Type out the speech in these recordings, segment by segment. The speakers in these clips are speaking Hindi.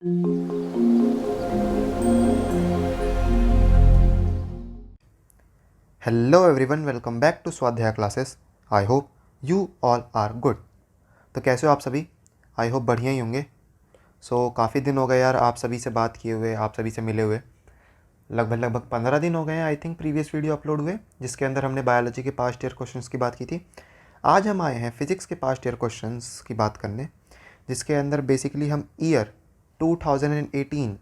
Hello everyone, welcome back to Swadhyay classes. I hope you all are good. तो कैसे हो आप सभी? आई होप बढ़िया ही होंगे। काफ़ी दिन हो गए यार आप सभी से बात किए हुए, आप सभी से मिले हुए। लगभग 15 दिन हो गए हैं I think previous video upload हुए, जिसके अंदर हमने बायोलॉजी के पास्ट ईयर क्वेश्चंस की बात की थी। आज हम आए हैं फिज़िक्स के पास्ट ईयर क्वेश्चंस की बात करने, जिसके अंदर बेसिकली हम ईयर 2018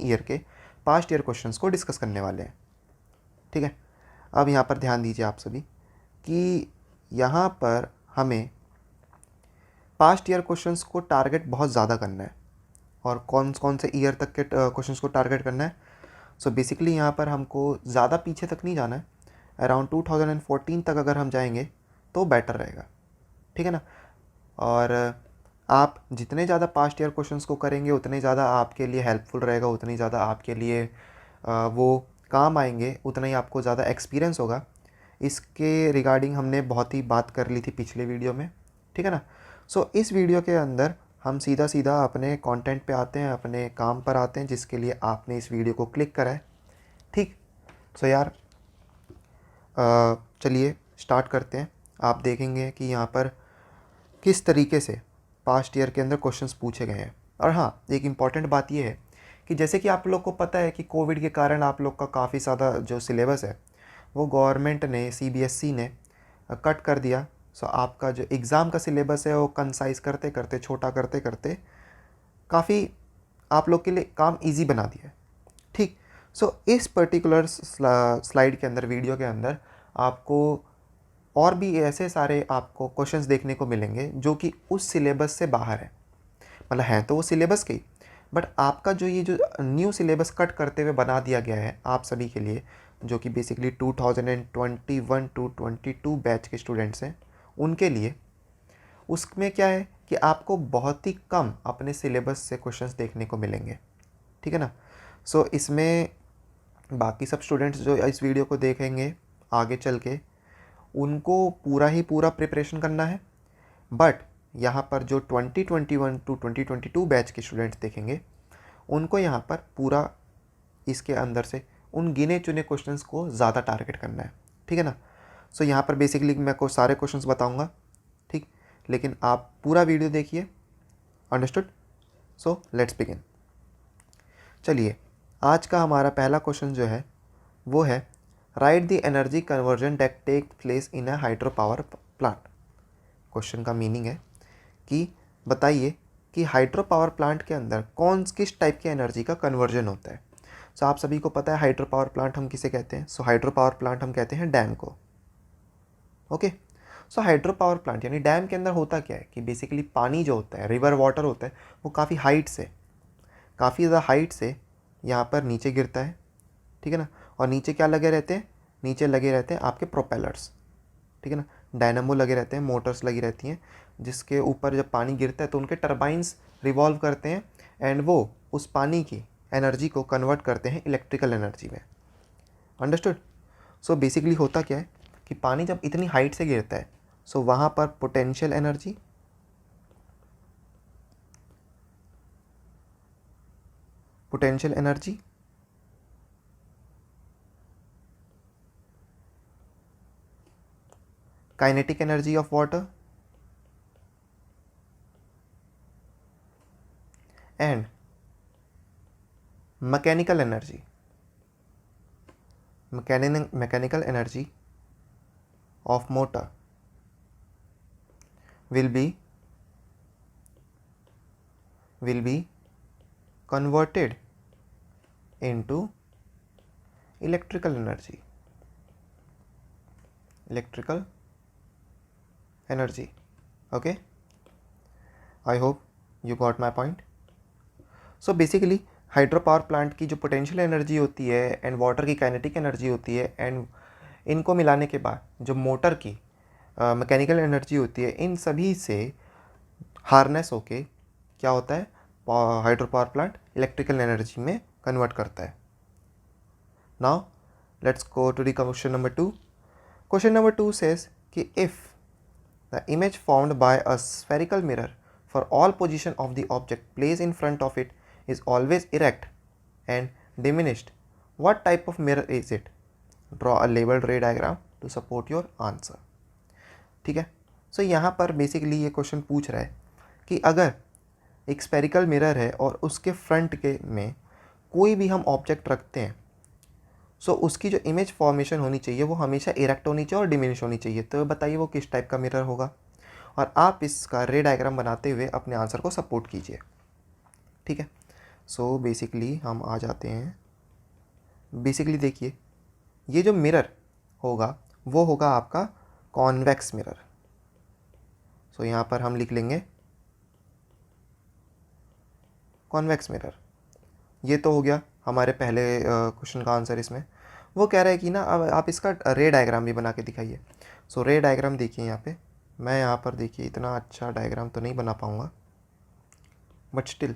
ईयर के पास्ट ईयर क्वेश्चंस को डिस्कस करने वाले हैं। ठीक है, अब यहाँ पर ध्यान दीजिए आप सभी कि यहाँ पर हमें पास्ट ईयर क्वेश्चंस को टारगेट बहुत ज़्यादा करना है। और कौन कौन से ईयर तक के क्वेश्चंस को टारगेट करना है? बेसिकली यहाँ पर हमको ज़्यादा पीछे तक नहीं जाना है। अराउंड 2014 तक अगर हम जाएंगे तो बेटर रहेगा। ठीक है ना? और आप जितने ज़्यादा पास्ट ईयर क्वेश्चंस को करेंगे उतने ज़्यादा आपके लिए हेल्पफुल रहेगा, उतनी ज़्यादा आपके लिए वो काम आएंगे, उतना ही आपको ज़्यादा एक्सपीरियंस होगा। इसके रिगार्डिंग हमने बहुत ही बात कर ली थी पिछले वीडियो में। ठीक है ना? इस वीडियो के अंदर हम सीधा सीधा अपने कंटेंट पे आते हैं, अपने काम पर आते हैं, जिसके लिए आपने इस वीडियो को क्लिक करा है। ठीक। यार चलिए स्टार्ट करते हैं। आप देखेंगे कि यहाँ पर किस तरीके से पास्ट ईयर के अंदर क्वेश्चंस पूछे गए हैं। और हाँ, एक इम्पॉर्टेंट बात यह है कि जैसे कि आप लोग को पता है कि कोविड के कारण आप लोग का काफ़ी ज़्यादा जो सिलेबस है वो गवर्नमेंट ने, सीबीएसई ने कट कर दिया। आपका जो एग्ज़ाम का सिलेबस है वो कंसाइज करते करते, छोटा करते करते काफ़ी आप लोग के लिए काम इजी बना दिया है। ठीक। इस पर्टिकुलर स्लाइड के अंदर, वीडियो के अंदर आपको और भी ऐसे सारे आपको क्वेश्चंस देखने को मिलेंगे जो कि उस सिलेबस से बाहर है। मतलब हैं तो वो सिलेबस के ही, बट आपका जो न्यू सिलेबस कट करते हुए बना दिया गया है आप सभी के लिए, जो कि बेसिकली 2021 टू 22 बैच के स्टूडेंट्स हैं, उनके लिए उसमें क्या है कि आपको बहुत ही कम अपने सिलेबस से क्वेश्चंस देखने को मिलेंगे। ठीक है ना? इसमें बाकी सब स्टूडेंट्स जो इस वीडियो को देखेंगे आगे चल के, उनको पूरा ही पूरा प्रिपरेशन करना है। बट यहाँ पर जो 2021 टू 2022 बैच के स्टूडेंट्स देखेंगे, उनको यहाँ पर पूरा इसके अंदर से उन गिने चुने क्वेश्चंस को ज़्यादा टारगेट करना है। ठीक है ना? यहाँ पर बेसिकली मैं को सारे क्वेश्चंस बताऊंगा। ठीक, लेकिन आप पूरा वीडियो देखिए। अंडरस्टूड? Let's begin. चलिए, आज का हमारा पहला क्वेश्चन जो है वो है, right the energy conversion that take place in a hydro power plant. Question का मीनिंग है कि बताइए कि हाइड्रो पावर प्लांट के अंदर किस टाइप की एनर्जी का कन्वर्जन होता है। आप सभी को पता है हाइड्रो पावर प्लांट हम किसे कहते हैं। हाइड्रो पावर प्लांट हम कहते हैं डैम को। ओके। हाइड्रो पावर प्लांट यानी डैम के अंदर होता क्या है कि बेसिकली पानी जो होता है, रिवर वाटर होता है, वो काफ़ी ज़्यादा हाइट से यहाँ पर नीचे गिरता है। ठीक है ना? और नीचे क्या लगे रहते हैं? नीचे लगे रहते हैं आपके प्रोपेलर्स। ठीक है ना? डायनामो लगे रहते हैं, मोटर्स लगी रहती हैं, जिसके ऊपर जब पानी गिरता है तो उनके टरबाइंस रिवॉल्व करते हैं एंड वो उस पानी की एनर्जी को कन्वर्ट करते हैं इलेक्ट्रिकल एनर्जी में। अंडरस्टूड? बेसिकली होता क्या है कि पानी जब इतनी हाइट से गिरता है, वहाँ पर potential energy kinetic energy of water and mechanical energy of motor will be converted into electrical energy. Okay, I hope you got my point. Basically hydro power plant की जो पोटेंशियल एनर्जी होती है एंड वाटर की काइनेटिक एनर्जी होती है, एंड इनको मिलाने के बाद जो मोटर की मैकेनिकल एनर्जी होती है, इन सभी से हार्नेस होके क्या होता है, hydro power plant electrical energy में कन्वर्ट करता है। Now let's go to the question number 2। Question number 2 says कि if the image formed by a spherical mirror for all position of the object place in front of it is always erect and diminished, what type of mirror is it? Draw a labeled ray diagram to support your answer. ठीक है, सो यहाँ पर बेसिकली ये क्वेश्चन पूछ रहा है कि अगर एक स्पेरिकल मिरर है और उसके फ्रंट के में कोई भी हम ऑब्जेक्ट रखते हैं, सो उसकी जो इमेज फॉर्मेशन होनी चाहिए वो हमेशा इरेक्ट होनी चाहिए और डिमिनिश होनी चाहिए। तो बताइए वो किस टाइप का मिरर होगा, और आप इसका रे डायग्राम बनाते हुए अपने आंसर को सपोर्ट कीजिए। ठीक है, सो बेसिकली हम आ जाते हैं। बेसिकली देखिए, ये जो मिरर होगा वो होगा आपका कॉन्वेक्स मिरर। सो यहाँ पर हम लिख लेंगे कॉन्वेक्स मिरर। ये तो हो गया हमारे पहले क्वेश्चन का आंसर। इसमें वो कह रहा है कि ना अब आप इसका रे डायग्राम भी बना के दिखाइए। सो रे डायग्राम देखिए यहाँ पे, मैं यहाँ पर देखिए इतना अच्छा डायग्राम तो नहीं बना पाऊँगा, बट स्टिल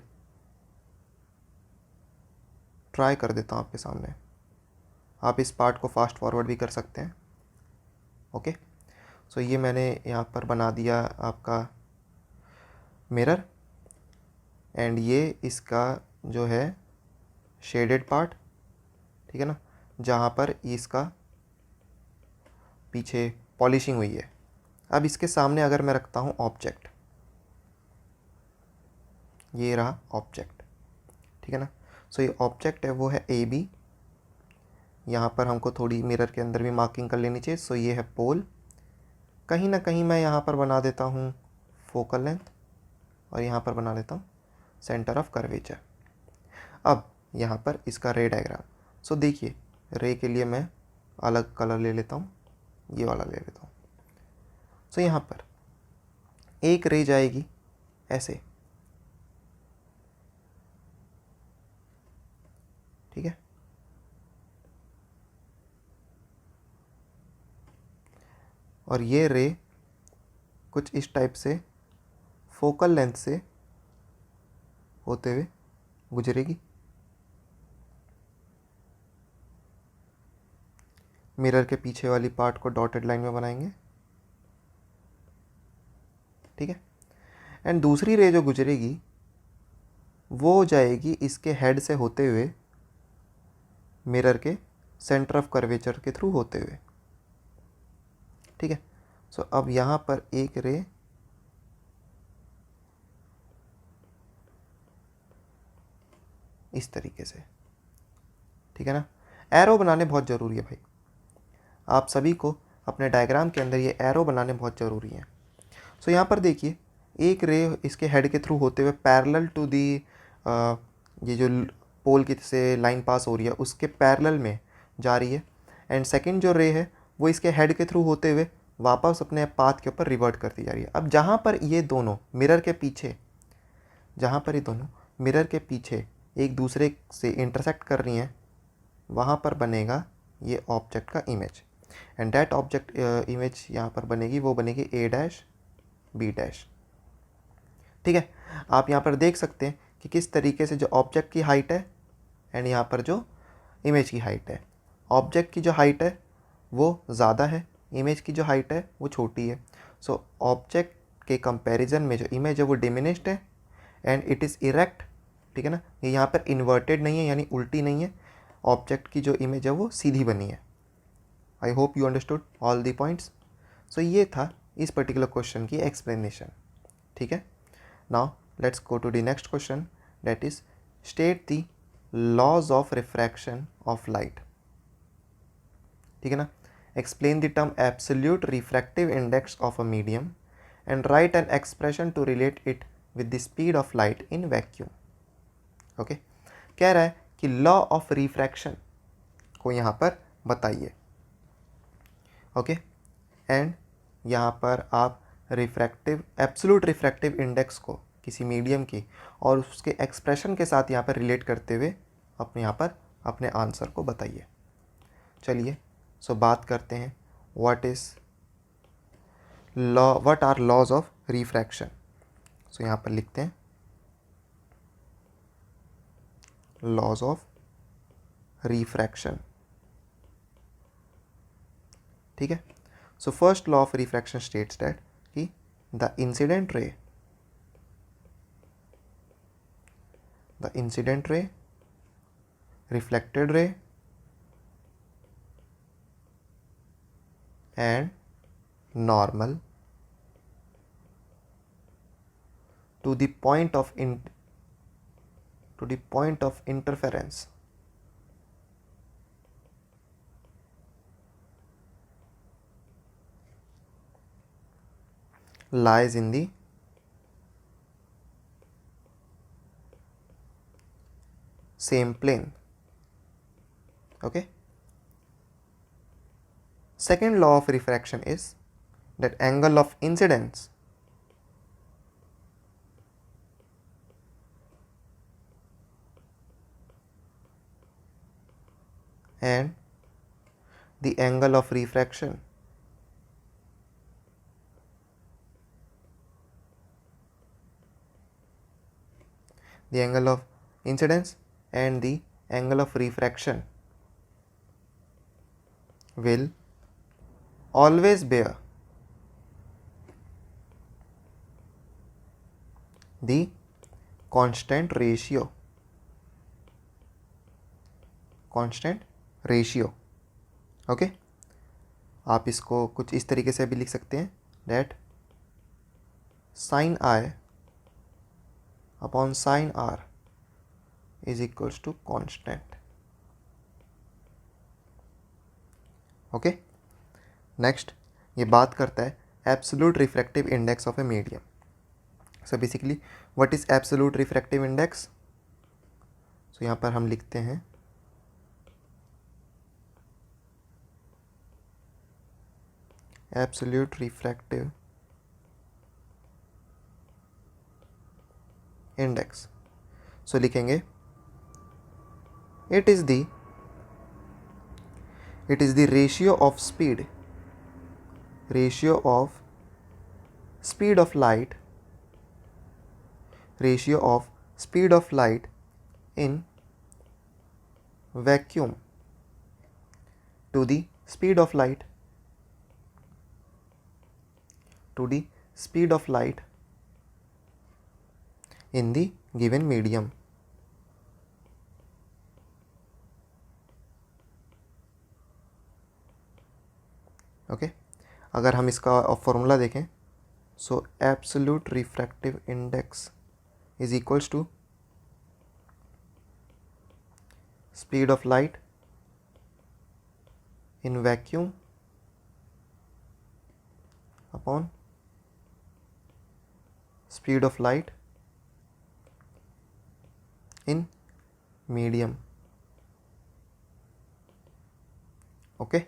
ट्राई कर देता हूँ आपके सामने। आप इस पार्ट को फास्ट फॉरवर्ड भी कर सकते हैं। ओके, सो ये मैंने यहाँ पर बना दिया आपका मिरर, एंड ये इसका जो है शेडेड पार्ट, ठीक है ना, जहाँ पर इसका पीछे पॉलिशिंग हुई है। अब इसके सामने अगर मैं रखता हूँ ऑब्जेक्ट, ये रहा ऑब्जेक्ट, ठीक है ना। सो ये ऑब्जेक्ट है वो है ए बी। यहाँ पर हमको थोड़ी मिरर के अंदर भी मार्किंग कर लेनी चाहिए। सो ये है पोल, कहीं ना कहीं मैं यहाँ पर बना देता हूँ फोकल लेंथ, और यहाँ पर बना देता हूँ सेंटर ऑफ कर्वेचर। अब यहाँ पर इसका रे डायग्राम। सो देखिए, रे के लिए मैं अलग कलर ले लेता हूँ, ये वाला ले लेता हूँ। सो यहाँ पर एक रे जाएगी ऐसे, ठीक है, और ये रे कुछ इस टाइप से फोकल लेंथ से होते हुए गुजरेगी। मिरर के पीछे वाली पार्ट को डॉटेड लाइन में बनाएंगे, ठीक है। एंड दूसरी रे जो गुजरेगी वो जाएगी इसके हेड से होते हुए मिरर के सेंटर ऑफ कर्वेचर के थ्रू होते हुए, ठीक है। सो अब यहाँ पर एक रे इस तरीके से, ठीक है ना। एरो बनाने बहुत ज़रूरी है भाई, आप सभी को अपने डायग्राम के अंदर ये एरो बनाने बहुत ज़रूरी है। सो यहाँ पर देखिए, एक रे इसके हेड के थ्रू होते हुए पैरेलल टू दी ये जो पोल की से लाइन पास हो रही है उसके पैरेलल में जा रही है, एंड सेकंड जो रे है वो इसके हेड के थ्रू होते हुए वापस अपने पाथ के ऊपर रिवर्ट करती जा रही है। अब जहाँ पर ये दोनों मिरर के पीछे, जहाँ पर ये दोनों मिरर के पीछे एक दूसरे से इंटरसेक्ट कर रही हैं, वहाँ पर बनेगा ये ऑब्जेक्ट का image, and that object image यहाँ पर बनेगी, वो बनेगी ए डैश बी डैश, ठीक है। आप यहाँ पर देख सकते हैं कि किस तरीके से जो ऑब्जेक्ट की हाइट है एंड यहाँ पर जो इमेज की हाइट है, ऑब्जेक्ट की जो हाइट है वो ज़्यादा है, इमेज की जो हाइट है वो छोटी है। सो ऑब्जेक्ट के कंपैरिजन में जो इमेज है वो डिमिनिश्ड है एंड इट इज़ इरेक्ट, ठीक है ना। ये यहाँ पर इन्वर्टेड नहीं है, यानी उल्टी नहीं है। ऑब्जेक्ट की जो इमेज है वो सीधी बनी है। I hope you understood all the points. So ये था इस पर्टिकुलर क्वेश्चन की एक्सप्लेनेशन, ठीक है। Now let's go to the next question, that is state the laws of refraction of light, ठीक है ना। Explain the term absolute refractive index of a medium and write an expression to relate it with the speed of light in vacuum. Okay, कह रहा है कि लॉ ऑफ रिफ्रैक्शन को यहाँ पर बताइए। ओके, एंड यहाँ पर आप रिफ्रैक्टिव एब्सोल्यूट रिफ्रैक्टिव इंडेक्स को किसी मीडियम की और उसके एक्सप्रेशन के साथ यहाँ पर रिलेट करते हुए अपने यहाँ पर अपने आंसर को बताइए। चलिए, सो बात करते हैं what are laws of refraction. So यहाँ पर लिखते हैं लॉज ऑफ रिफ्रैक्शन, ठीक है। So first law of refraction states that कि the incident ray the incident ray, reflected ray, and normal to the point of interference lies in the same plane. Okay. Second law of refraction is that angle of incidence and the angle of refraction the angle of incidence and the angle of refraction will always bear the constant ratio okay आप इसको कुछ इस तरीके से भी लिख सकते हैं that sin I upon sin R is equals to constant. Okay next ये बात करता है absolute refractive index of a medium. So basically what is absolute refractive index. So यहाँ पर हम लिखते हैं एब्सोल्यूट रिफ्रैक्टिव इंडेक्स. सो लिखेंगे it is the ratio of speed of light in vacuum to the speed of light in the given medium. Okay अगर हम इसका फॉर्मूला देखें so absolute refractive index is equals to speed of light in vacuum upon speed of light in medium. Okay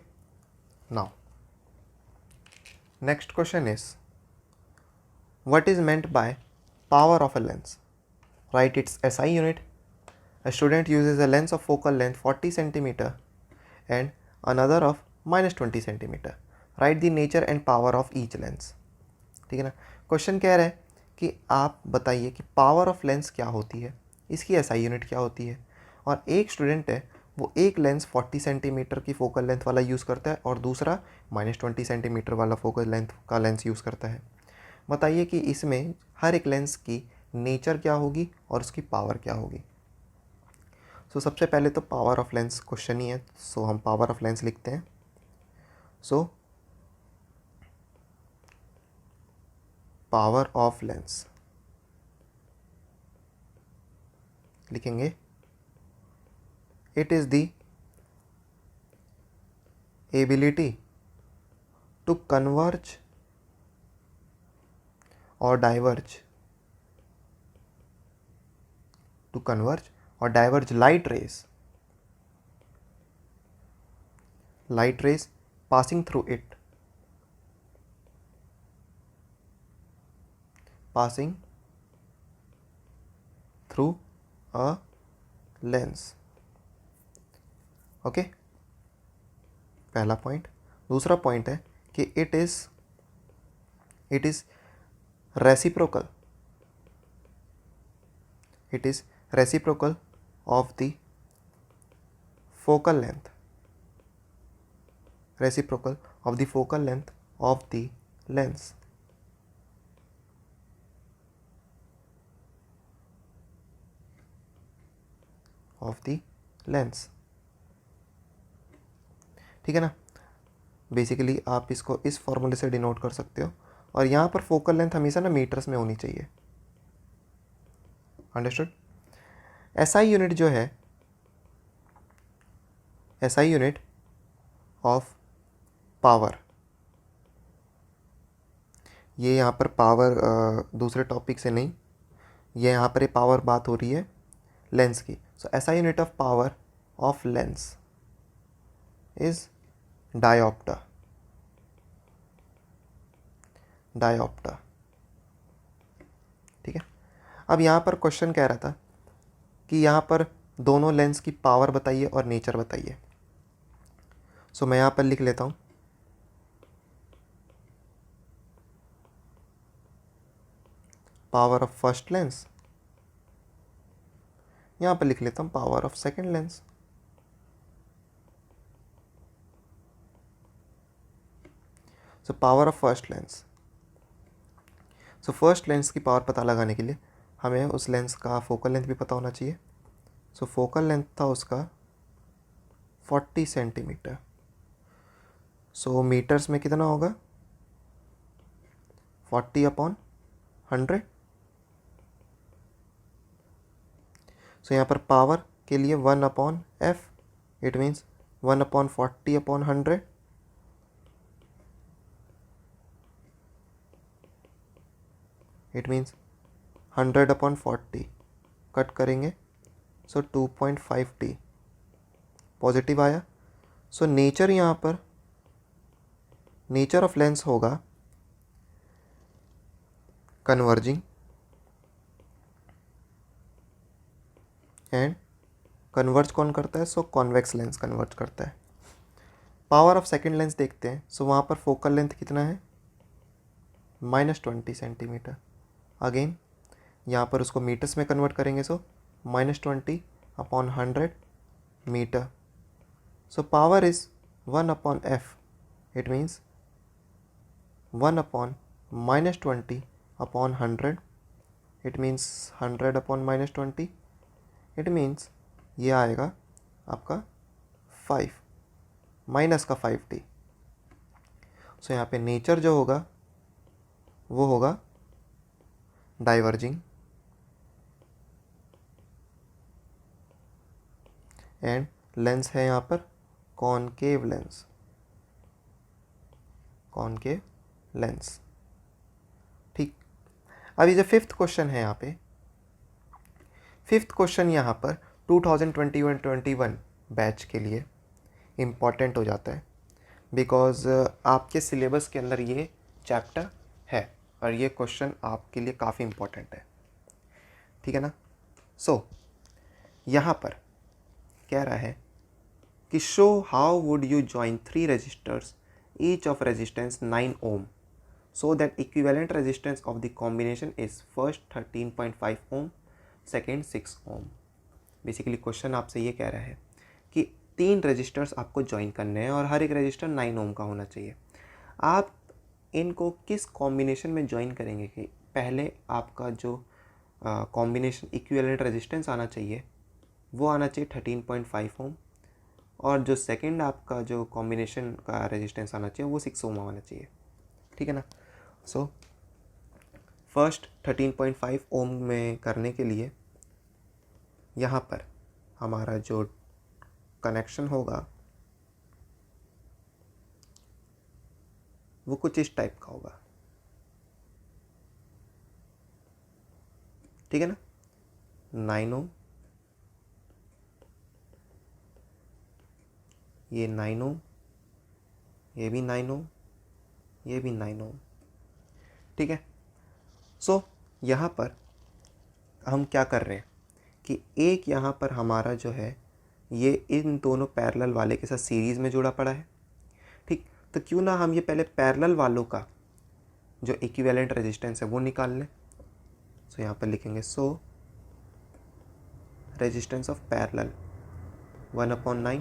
now next question is what is meant by power of a lens. Write its SI unit. A student uses a lens of focal length 40 cm and another of -20 cm. Write the nature and power of each lens. ठीक है ना. क्वेश्चन कह रहा है कि आप बताइए कि पावर ऑफ लेंस क्या होती है, इसकी SI यूनिट क्या होती है. और एक स्टूडेंट है वो एक लेंस 40 सेंटीमीटर की फोकल लेंथ वाला यूज़ करता है और दूसरा -20 सेंटीमीटर वाला फोकल लेंथ का लेंस यूज़ करता है. बताइए कि इसमें हर एक लेंस की नेचर क्या होगी और उसकी पावर क्या होगी. सो सबसे पहले तो पावर ऑफ लेंस क्वेश्चन ही है, सो हम पावर ऑफ लेंस लिखते हैं. सो पावर ऑफ लेंस लिखेंगे it is the ability to converge or diverge light rays passing through a lens. Okay पहला पॉइंट. दूसरा पॉइंट है कि it is reciprocal of the focal length of the lens. Of the lens. ठीक है ना। बेसिकली आप इसको इस फॉर्मूले से डिनोट कर सकते हो, और यहाँ पर फोकल लेंथ हमेशा ना मीटर्स में होनी चाहिए। अंडरस्टूड। एसआई यूनिट जो है, एसआई यूनिट ऑफ पावर, ये यहाँ पर पावर दूसरे टॉपिक से नहीं, ये यहाँ पर ये पावर बात हो रही है लेंस की। So SI unit of power of lens is diopter. Diopter, ठीक है। अब यहाँ पर क्वेश्चन कह रहा था कि यहाँ पर दोनों लेंस की पावर बताइए और नेचर बताइए। सो मैं यहाँ पर लिख लेता हूँ पावर ऑफ फर्स्ट लेंस, यहाँ पर लिख लेता हूँ power of second lens. So power of first lens, so first lens की पावर पता लगाने के लिए हमें उस लेंस का फोकल लेंथ भी पता होना चाहिए। सो फोकल लेंथ था उसका 40 सेंटीमीटर। सो मीटर्स में कितना होगा, 40/100। सो यहाँ पर पावर के लिए 1/f, it means 1/40/100। It means 100/40 cut करेंगे, सो 2.5t पॉजिटिव आया। सो नेचर यहाँ पर, नेचर ऑफ लेंस होगा कन्वर्जिंग एंड कन्वर्ज कौन करता है, सो कॉन्वेक्स लेंस कन्वर्ज करता है। पावर ऑफ सेकंड लेंस देखते हैं। सो वहाँ पर फोकल लेंथ कितना है, -20 सेंटीमीटर। अगेन यहाँ पर उसको मीटर्स में कन्वर्ट करेंगे, so -20/100 metre. So power is 1/f, it means 1/-20/100, it means 100/-20, it means ये आएगा आपका 5 माइनस का 5t। सो यहाँ पे नेचर जो होगा वो होगा डाइवर्जिंग एंड लेंस है यहाँ पर कॉनकेव लेंस, कॉनकेव लेंस। ठीक। अब ये जो फिफ्थ क्वेश्चन है यहाँ पे, फिफ्थ क्वेश्चन यहाँ पर 2021 बैच के लिए इम्पॉर्टेंट हो जाता है, बिकॉज आपके सिलेबस के अंदर ये चैप्टर है और ये क्वेश्चन आपके लिए काफ़ी इम्पॉर्टेंट है। ठीक है ना। सो यहाँ पर कह रहा है कि show how would you join 3 resistors each of resistance 9 ohm so that equivalent resistance of the combination is first 13.5 ohm, second 6 ohm। Basically question आपसे ये कह रहा है कि 3 रजिस्टर्स आपको ज्वाइन करने हैं और हर एक रजिस्टर 9 ohm का होना चाहिए। आप इनको किस कॉम्बिनेशन में ज्वाइन करेंगे कि पहले आपका जो कॉम्बिनेशन इक्विवेलेंट रेजिस्टेंस आना चाहिए वो आना चाहिए 13.5 ohm, और जो सेकंड आपका जो कॉम्बिनेशन का रेजिस्टेंस आना चाहिए वो 6 ohm आना चाहिए। ठीक है ना। सो फर्स्ट 13.5 ohm में करने के लिए यहाँ पर हमारा जो कनेक्शन होगा वो कुछ इस टाइप का होगा। ठीक है ना। 9 ohm, ये 9 ohm, ये भी 9 ohm, ये भी 9 ohm। ठीक है। सो यहाँ पर हम क्या कर रहे हैं कि एक यहाँ पर हमारा जो है ये इन दोनों पैरेलल वाले के साथ सीरीज़ में जुड़ा पड़ा है। ठीक। तो क्यों ना हम ये पहले पैरेलल वालों का जो इक्विवेलेंट रेजिस्टेंस है वो निकाल लें। सो यहाँ पर लिखेंगे सो रेजिस्टेंस ऑफ पैरेलल 1/9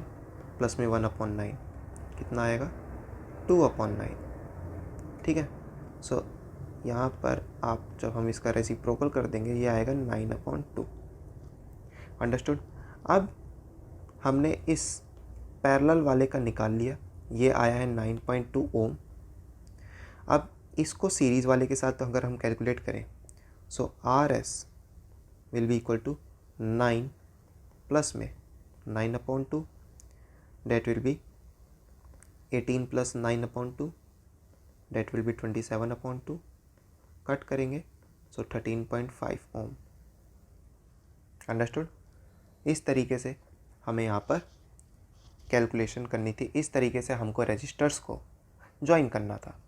प्लस में 1/9 कितना आएगा, 2/9। ठीक है। सो यहाँ पर आप जब हम इसका रेसिप्रोकल कर देंगे ये आएगा 9/2। अंडरस्टूड। अब हमने इस पैरेलल वाले का निकाल लिया, ये आया है 9.2 ओम। अब इसको सीरीज़ वाले के साथ तो अगर हम कैलकुलेट करें, so R S will be equal to 9 plus में 9/2, that will be 18 plus 9/2, that will be 27/2, cut करेंगे सो 13.5 ओम। अंडरस्टूड? इस तरीके से हमें यहाँ पर कैलकुलेशन करनी थी, इस तरीके से हमको रजिस्टर्स को ज्वाइन करना था।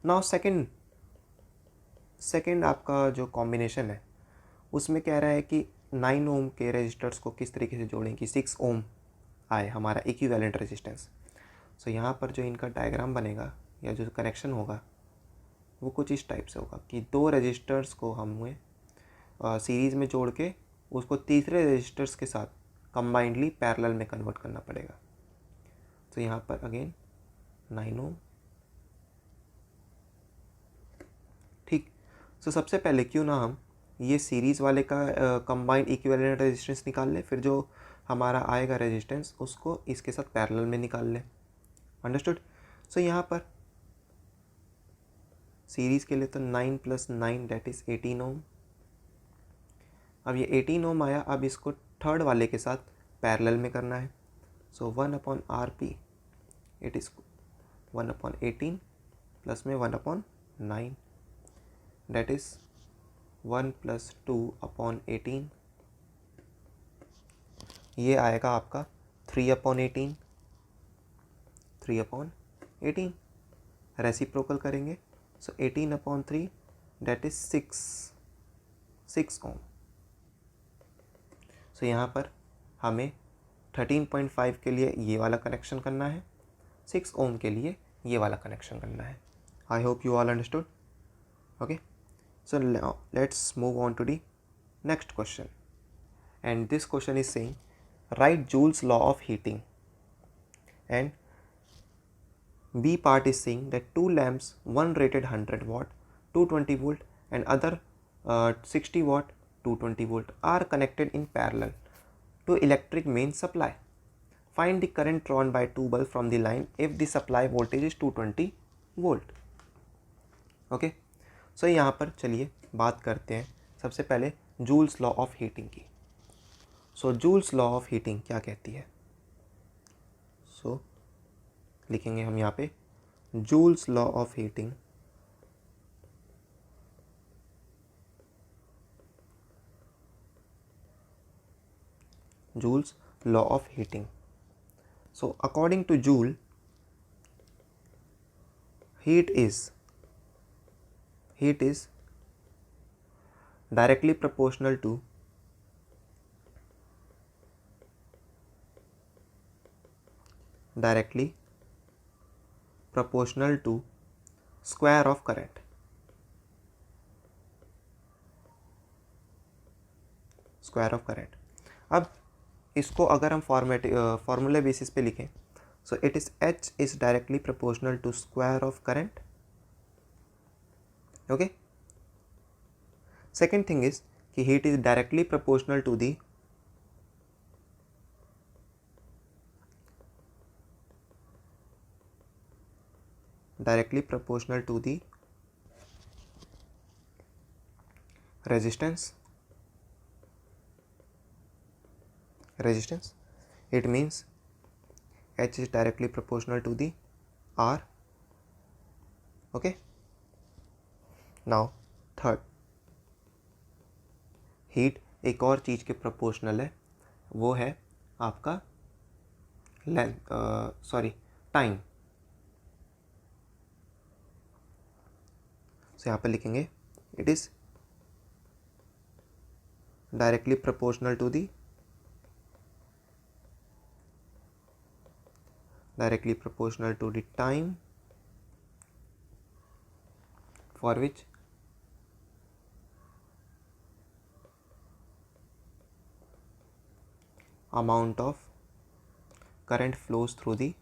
नाउ सेकंड आपका जो कॉम्बिनेशन है उसमें कह रहा है कि 9 ओम के रजिस्टर्स को किस तरीके से जोड़ें कि 6 ओम आए हमारा इक्विवेलेंट रेजिस्टेंस। सो यहाँ पर जो इनका डायग्राम बनेगा या जो कनेक्शन होगा वो कुछ इस टाइप से होगा कि दो रजिस्टर्स को हमें सीरीज़ में जोड़ के उसको तीसरे रजिस्टर्स के साथ कंबाइंडली पैरेलल में कन्वर्ट करना पड़ेगा। तो यहाँ पर अगेन 9 ओम। ठीक, सो सबसे पहले क्यों ना हम ये सीरीज़ वाले का कंबाइंड इक्विवेलेंट रेजिस्टेंस निकाल लें, फिर जो हमारा आएगा रेजिस्टेंस उसको इसके साथ पैरेलल में निकाल लें। अंडरस्टूड? सो यहाँ पर सीरीज़ के लिए तो 9 + 9 दैट इज़ 18 ओम। अब ये 18 ओम आया, अब इसको थर्ड वाले के साथ पैरेलल में करना है। सो 1/RP इट इज़ 1/18 प्लस में 1/9 दैट इज़ 1 + 2/18। ये आएगा आपका 3/18, 3/18 रेसिप्रोकल करेंगे। सो 18/3 दैट इज़ 6 ओम। सो यहाँ पर हमें 13.5 के लिए ये वाला कनेक्शन करना है, 6 ओम के लिए ये वाला कनेक्शन करना है। I hope you all understood. Okay, so now let's move on to the next question, and this question is saying write Joule's law of heating, and B part is saying that two lamps, one rated 100 watt 220 volt and other 60 watt 220 volt are connected in parallel to electric main supply. Find the current drawn by two bulbs from the line if the supply voltage is 220 volt. Okay, सो यहाँ पर चलिए बात करते हैं सबसे पहले जूल्स लॉ ऑफ हीटिंग की। सो जूल्स लॉ ऑफ हीटिंग क्या कहती है? सो लिखेंगे हम यहाँ पे joules law of heating Joule's law of heating. So according to Joule, heat is directly proportional to square of current. Square of current. अब इसको अगर हम फॉर्मूले बेसिस पे लिखें, so it is H is directly proportional to square of current. Okay, second thing is कि heat is directly proportional to the resistance. It means H is directly proportional to the R. Okay, now third, heat एक और चीज़ के प्रोपोर्शनल है, वो है आपका टाइम। सो यहाँ पर लिखेंगे it is directly proportional to the time for which amount of current flows through the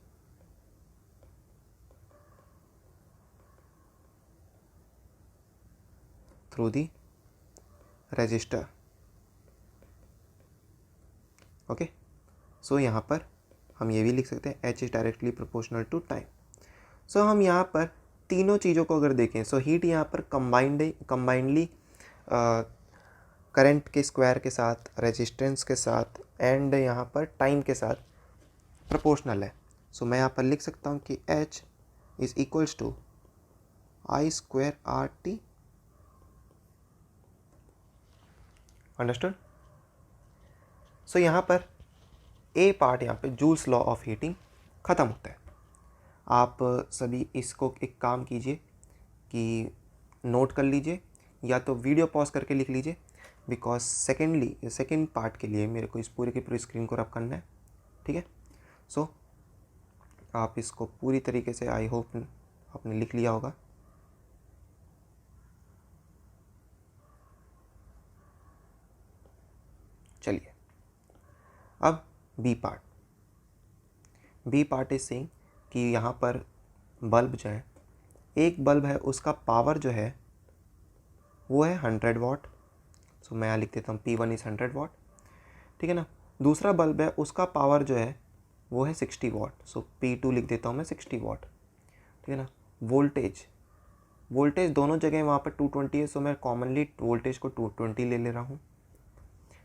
resistor. Okay, so यहाँ पर हम ये भी लिख सकते हैं H is directly proportional to time. So हम यहाँ पर तीनों चीज़ों को अगर देखें, सो हीट यहाँ पर कंबाइंडली करंट के स्क्वायर के साथ, रेजिस्टेंस के साथ एंड यहाँ पर टाइम के साथ प्रोपोर्शनल है। सो मैं यहाँ पर लिख सकता हूँ कि H is equals to I square RT। Understood? So यहाँ पर ए पार्ट यहाँ पे जूल्स लॉ ऑफ हीटिंग ख़त्म होता है। आप सभी इसको एक काम कीजिए कि नोट कर लीजिए या तो वीडियो पॉज करके लिख लीजिए, बिकॉज सेकेंड पार्ट के लिए मेरे को इस पूरे की पूरी स्क्रीन को रब करना है। ठीक है? सो आप इसको पूरी तरीके से, आई होप आपने लिख लिया होगा। चलिए अब बी पार्ट इज सेइंग कि यहाँ पर बल्ब जो है, एक बल्ब है उसका पावर जो है वो है 100 वाट। सो मैं यहाँ लिख देता हूँ P1 इज़ 100 वाट। ठीक है ना? दूसरा बल्ब है उसका पावर जो है वो है 60 वाट। सो P2 लिख देता हूँ मैं 60 वाट। ठीक है ना? वोल्टेज दोनों जगह वहाँ पर 220 है, सो मैं कॉमनली वोल्टेज को 220 ले रहा हूँ।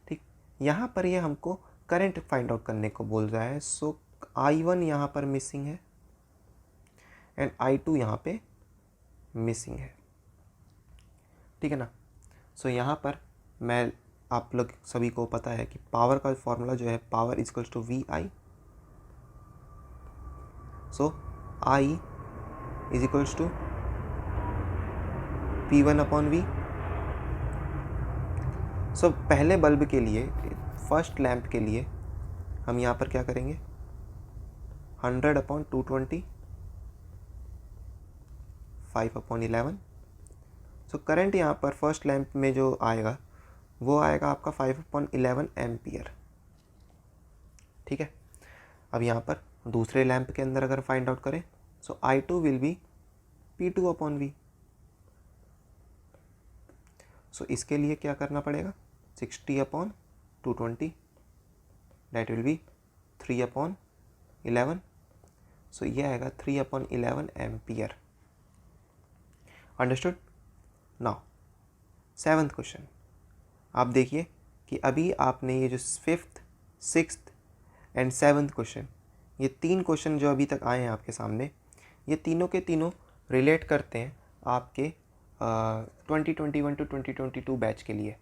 ठीक, यहाँ पर ये हमको करंट फाइंड आउट करने को बोल रहा है। सो I1 यहाँ पर मिसिंग है एंड I2 यहाँ पे मिसिंग है। ठीक है ना? सो यहाँ पर मैं, आप लोग सभी को पता है कि पावर का फॉर्मूला जो है, power equals to VI। So I is equals to P1 upon V। So पहले बल्ब के लिए, फर्स्ट लैंप के लिए हम यहाँ पर क्या करेंगे, 100 अपॉन 220, 5 अपॉन 11। सो करंट यहाँ पर फर्स्ट लैंप में जो आएगा वो आएगा आपका 5 अपॉन 11 एम्पियर। ठीक है? अब यहाँ पर दूसरे लैंप के अंदर अगर फाइंड आउट करें, सो I2 will be P2 upon V। सो इसके लिए क्या करना पड़ेगा, 60 upon 220, that will be 3 upon 11। सो ये आएगा 3 upon 11 ampere. Understood? Now 7th question. आप देखिए कि अभी आपने ये जो 5th, 6th and 7th question, ये 3 क्वेश्चन जो अभी तक आए हैं आपके सामने, ये तीनों के तीनों रिलेट करते हैं आपके 2021 टू 2022 बैच के लिए।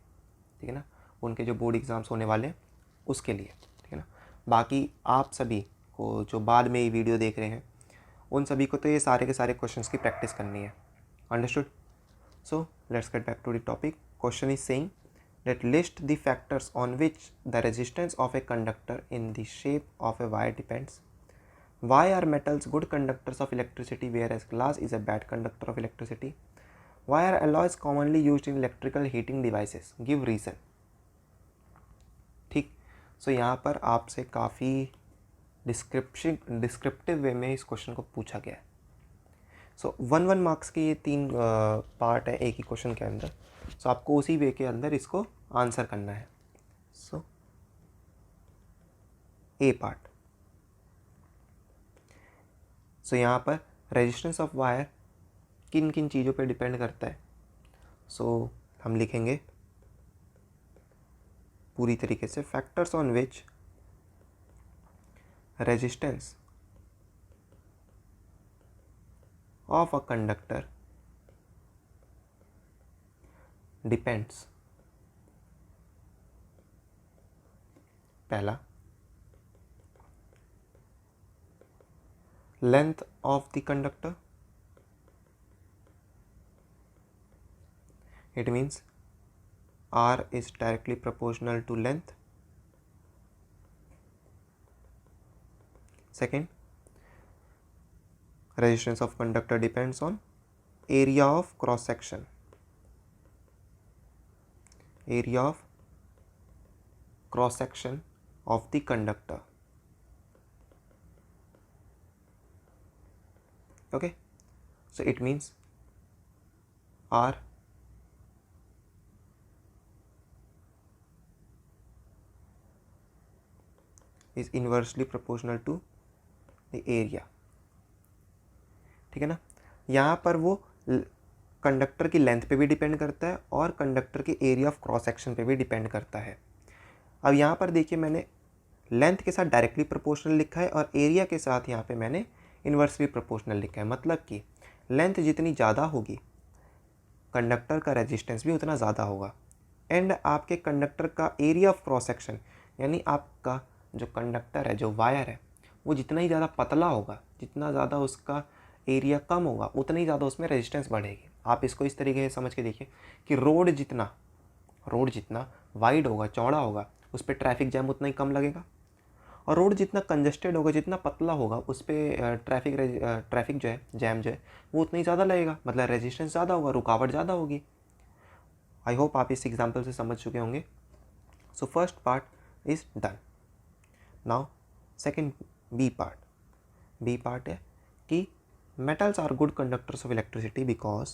ठीक है ना? उनके जो बोर्ड एग्ज़ाम्स होने वाले हैं उसके लिए। ठीक है ना? बाकी आप सभी को जो बाद में ये वीडियो देख रहे हैं उन सभी को तो ये सारे के सारे क्वेश्चंस की प्रैक्टिस करनी है। Understood? So let's get back to the topic. Question is saying that list the factors on which the resistance of a conductor in the shape of a wire depends. Why are metals good conductors of electricity whereas glass is a bad conductor of electricity? Why are alloys commonly used in electrical heating devices? Give reason. ठीक, सो यहाँ पर आपसे काफ़ी डिस्क्रिप्टिव वे में इस क्वेश्चन को पूछा गया है। सो 1 मार्क्स के ये 3 पार्ट है एक ही क्वेश्चन के अंदर। सो आपको उसी वे के अंदर इसको आंसर करना है। सो ए पार्ट। सो यहाँ पर रेजिस्टेंस ऑफ वायर किन किन चीज़ों पे डिपेंड करता है। सो हम लिखेंगे पूरी तरीके से, factors on which resistance of a conductor depends. पहला, length of the conductor, it means R is directly proportional to length. Second, resistance of conductor depends on area of cross section. Area of cross section of the conductor. Okay, so it means R is inversely proportional to the area. ठीक है ना। यहाँ पर वो कंडक्टर की लेंथ पे भी डिपेंड करता है और कंडक्टर के एरिया ऑफ क्रॉस सेक्शन पे भी डिपेंड करता है। अब यहाँ पर देखिए मैंने लेंथ के साथ डायरेक्टली प्रोपोर्शनल लिखा है और एरिया के साथ यहाँ पे मैंने इन्वर्सली प्रोपोर्शनल लिखा है। मतलब कि लेंथ जितनी ज़्यादा होगी कंडक्टर का रेजिस्टेंस भी उतना ज़्यादा होगा। एंड आपके कंडक्टर का एरिया ऑफ क्रॉस सेक्शन यानी आपका जो कंडक्टर है, जो वायर है, वो जितना ही ज़्यादा पतला होगा, जितना ज़्यादा उसका एरिया कम होगा, उतना ही ज़्यादा उसमें रेजिस्टेंस बढ़ेगी। आप इसको इस तरीके से समझ के देखिए कि रोड जितना वाइड होगा, चौड़ा होगा, उस पर ट्रैफिक जैम उतना ही कम लगेगा। और रोड जितना कंजेस्टेड होगा, जितना पतला होगा, उस पर ट्रैफिक जो है, जैम जो है, वो उतना ही ज़्यादा लगेगा। मतलब रेजिस्टेंस ज़्यादा होगा, रुकावट ज़्यादा होगी। आई होप आप इस एग्जाम्पल से समझ चुके होंगे। So first part is done. Now second B part है कि metals are good conductors of electricity because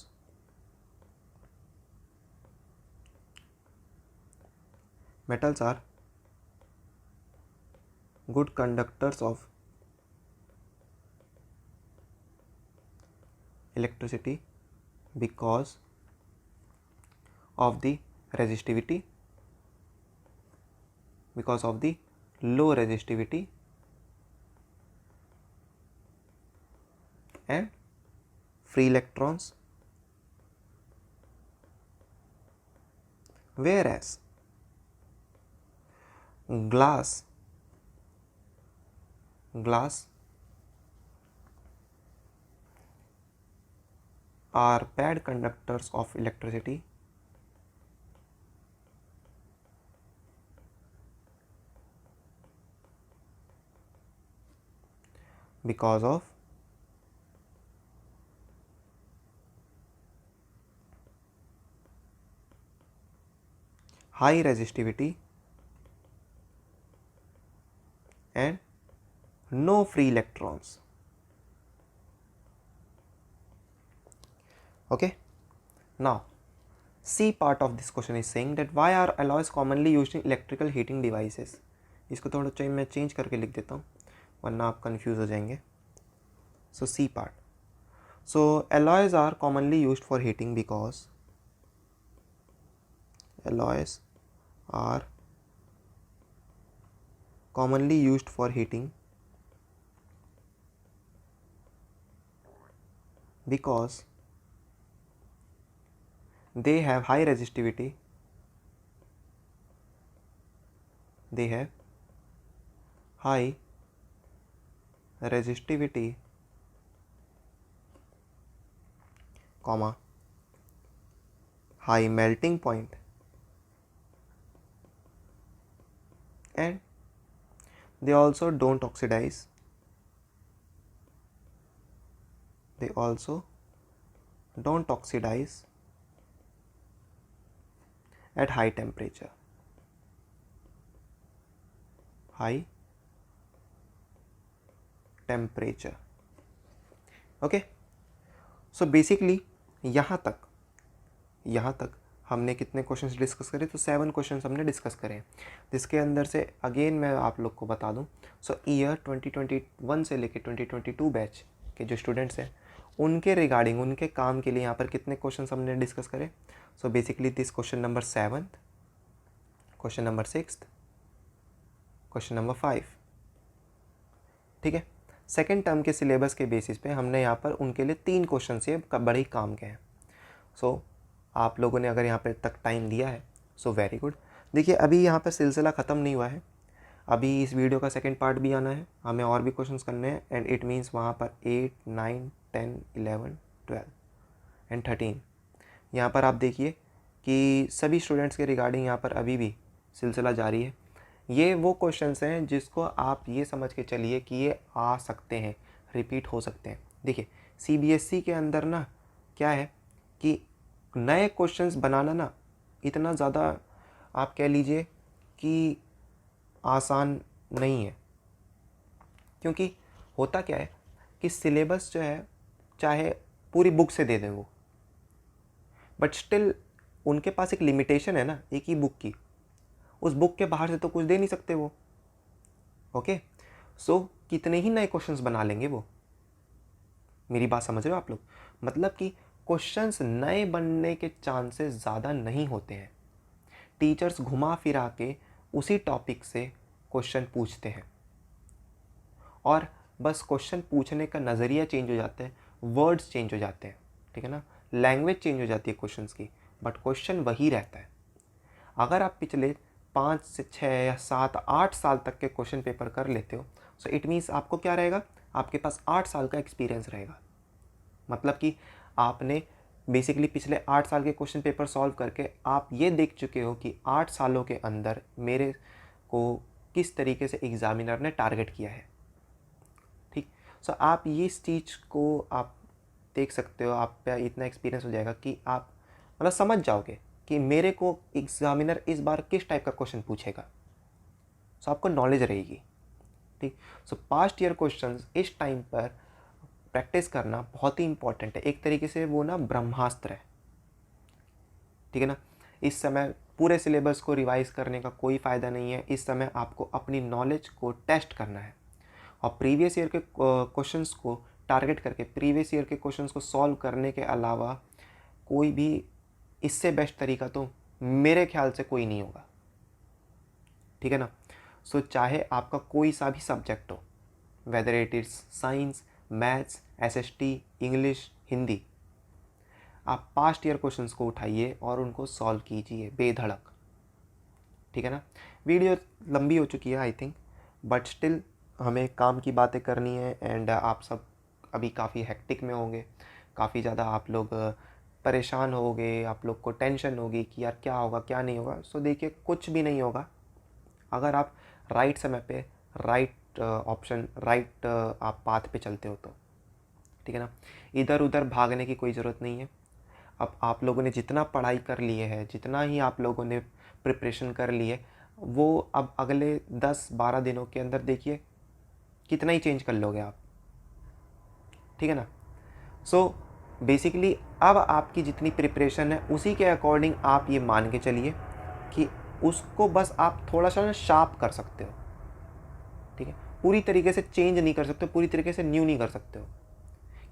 metals are good conductors of electricity because of the resistivity, because of the low resistivity and free electrons, whereas glass are bad conductors of electricity because of high resistivity and no free electrons. Okay, now C part of this question is saying that why are alloys commonly used in electrical heating devices. इसको थोड़ा मैं चेंज करके लिख देता हूँ वरना आप कंफ्यूज हो जाएंगे। So C part, so alloys are commonly used for heating because alloys are commonly used for heating because they have high resistivity, they have high resistivity, comma, high melting point and they also don't oxidize, they also don't oxidize at high temperature, high temperature. Okay, so basically यहाँ तक हमने कितने क्वेश्चंस डिस्कस करे, तो 7 क्वेश्चंस हमने डिस्कस करे हैं, जिसके अंदर से अगेन मैं आप लोग को बता दूं। सो ईयर 2021 से लेके 2022 बैच के जो स्टूडेंट्स हैं उनके रिगार्डिंग, उनके काम के लिए यहाँ पर कितने क्वेश्चंस हमने डिस्कस करे। So basically this question number 7, question number 6, question number 5। ठीक है, सेकेंड टर्म के सिलेबस के बेसिस पे हमने यहाँ पर उनके लिए 3 क्वेश्चन से बड़े ही काम के हैं। सो आप लोगों ने अगर यहाँ पे तक टाइम दिया है सो वेरी गुड। देखिए अभी यहाँ पर सिलसिला ख़त्म नहीं हुआ है, अभी इस वीडियो का सेकंड पार्ट भी आना है, हमें और भी क्वेश्चंस करने हैं। एंड इट मीन्स वहाँ पर 8, 9, 10, 11, 12 एंड 13 यहाँ पर आप देखिए कि सभी स्टूडेंट्स के रिगार्डिंग यहाँ पर अभी भी सिलसिला जारी है। ये वो क्वेश्चंस हैं जिसको आप ये समझ के चलिए कि ये आ सकते हैं, रिपीट हो सकते हैं। देखिए CBSE के अंदर ना क्या है कि नए क्वेश्चंस बनाना ना इतना ज़्यादा आप कह लीजिए कि आसान नहीं है, क्योंकि होता क्या है कि सिलेबस जो है चाहे पूरी बुक से दे दें वो, बट स्टिल उनके पास एक लिमिटेशन है ना एक ही बुक की, उस बुक के बाहर से तो कुछ दे नहीं सकते वो। ओके, सो कितने ही नए क्वेश्चंस बना लेंगे वो। मेरी बात समझ रहे हो आप लोग? मतलब कि क्वेश्चंस नए बनने के चांसेस ज़्यादा नहीं होते हैं। टीचर्स घुमा फिरा के उसी टॉपिक से क्वेश्चन पूछते हैं और बस क्वेश्चन पूछने का नज़रिया चेंज हो जाता है, वर्ड्स चेंज हो जाते हैं, ठीक है ना, लैंग्वेज चेंज हो जाती है क्वेश्चंस की, बट क्वेश्चन वही रहता है। अगर आप पिछले 5 से 6 या 7 8 साल तक के क्वेश्चन पेपर कर लेते हो, सो इट मीन्स आपको क्या रहेगा, आपके पास 8 साल का एक्सपीरियंस रहेगा। मतलब कि आपने बेसिकली पिछले 8 साल के क्वेश्चन पेपर सॉल्व करके आप ये देख चुके हो कि 8 सालों के अंदर मेरे को किस तरीके से एग्ज़ामिनर ने टारगेट किया है। ठीक, सो आप ये इस चीज़ को आप देख सकते हो, आप पे इतना एक्सपीरियंस हो जाएगा कि आप मतलब समझ जाओगे कि मेरे को एग्ज़ामिनर इस बार किस टाइप का क्वेश्चन पूछेगा। सो आपको नॉलेज रहेगी। ठीक, सो पास्ट ईयर क्वेश्चंस इस टाइम पर प्रैक्टिस करना बहुत ही इंपॉर्टेंट है। एक तरीके से वो ना ब्रह्मास्त्र है, ठीक है ना। इस समय पूरे सिलेबस को रिवाइज करने का कोई फ़ायदा नहीं है। इस समय आपको अपनी नॉलेज को टेस्ट करना है और प्रीवियस ईयर के क्वेश्चंस को टारगेट करके प्रीवियस ईयर के क्वेश्चंस को सॉल्व करने के अलावा कोई भी इससे बेस्ट तरीका तो मेरे ख्याल से कोई नहीं होगा, ठीक है ना। सो चाहे आपका कोई सा भी सब्जेक्ट हो, whether it is science, maths, SST, English, Hindi, आप पास्ट ईयर क्वेश्चंस को उठाइए और उनको सॉल्व कीजिए बेधड़क, ठीक है ना। वीडियो लंबी हो चुकी है आई थिंक, बट स्टिल हमें काम की बातें करनी है एंड आप सब अभी काफ़ी हेक्टिक में होंगे, काफ़ी ज़्यादा आप लोग परेशान होगे, आप लोग को टेंशन होगी कि यार क्या होगा क्या नहीं होगा। सो देखिए, कुछ भी नहीं होगा अगर आप राइट समय पे राइट ऑप्शन राइट आप पाथ पे चलते हो तो, ठीक है ना। इधर उधर भागने की कोई ज़रूरत नहीं है। अब आप लोगों ने जितना पढ़ाई कर लिए है, जितना ही आप लोगों ने प्रिपरेशन कर ली है, वो अब अगले 10-12 दिनों के अंदर देखिए कितना ही चेंज कर लोगे आप, ठीक है ना। सो बेसिकली अब आपकी जितनी प्रिपरेशन है उसी के अकॉर्डिंग आप ये मान के चलिए कि उसको बस आप थोड़ा सा ना शार्प कर सकते हो, ठीक है। पूरी तरीके से चेंज नहीं कर सकते, पूरी तरीके से न्यू नहीं कर सकते हो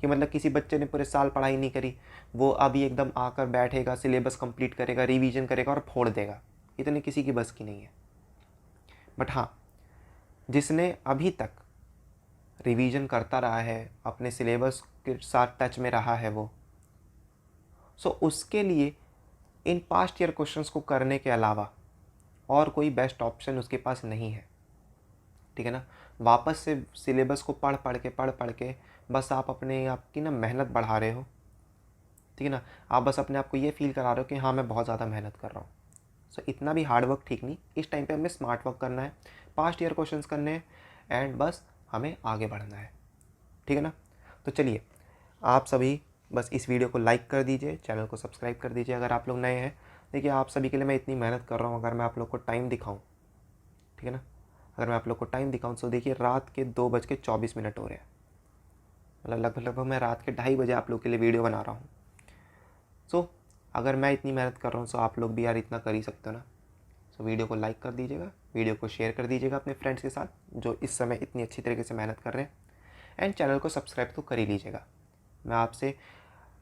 कि मतलब किसी बच्चे ने पूरे साल पढ़ाई नहीं करी, वो अभी एकदम आकर बैठेगा, सिलेबस कंप्लीट करेगा, रिवीजन करेगा और फोड़ देगा। इतने किसी की बस की नहीं है। बट हाँ, जिसने अभी तक रिवीजन करता रहा है, अपने सिलेबस के साथ टच में रहा है वो, सो उसके लिए इन पास्ट ईयर क्वेश्चंस को करने के अलावा और कोई बेस्ट ऑप्शन उसके पास नहीं है, ठीक है ना। वापस से सिलेबस को पढ़ पढ़ के बस आप अपने आप की ना मेहनत बढ़ा रहे हो, ठीक है ना। आप बस अपने आप को ये फील करा रहे हो कि हाँ मैं बहुत ज़्यादा मेहनत कर रहा हूँ। सो इतना भी हार्ड वर्क ठीक नहीं, इस टाइम पे हमें स्मार्ट वर्क करना है, पास्ट ईयर क्वेश्चंस करने हैं एंड बस हमें आगे बढ़ना है, ठीक है ना। तो चलिए, आप सभी बस इस वीडियो को लाइक कर दीजिए, चैनल को सब्सक्राइब कर दीजिए अगर आप लोग नए हैं। देखिए, आप सभी के लिए मैं इतनी मेहनत कर रहा हूँ, अगर मैं आप लोग को टाइम दिखाऊँ, ठीक है ना, अगर मैं आप लोग को टाइम दिखाऊँ तो देखिए रात के 2:24 हो रहे हैं, मतलब लगभग मैं रात के 2:30 आप लोग के लिए वीडियो बना रहा हूँ। सो अगर मैं इतनी मेहनत कर रहा हूँ, सो आप लोग भी यार इतना कर ही सकते हो ना। सो वीडियो को लाइक कर दीजिएगा, वीडियो को शेयर कर दीजिएगा अपने फ्रेंड्स के साथ जो इस समय इतनी अच्छी तरीके से मेहनत कर रहे हैं, एंड चैनल को सब्सक्राइब तो कर ही लीजिएगा। मैं आपसे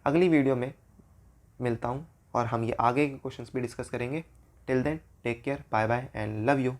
अगली वीडियो में मिलता हूँ और हम ये आगे के क्वेश्चंस भी डिस्कस करेंगे। Till then take care, bye bye and love you.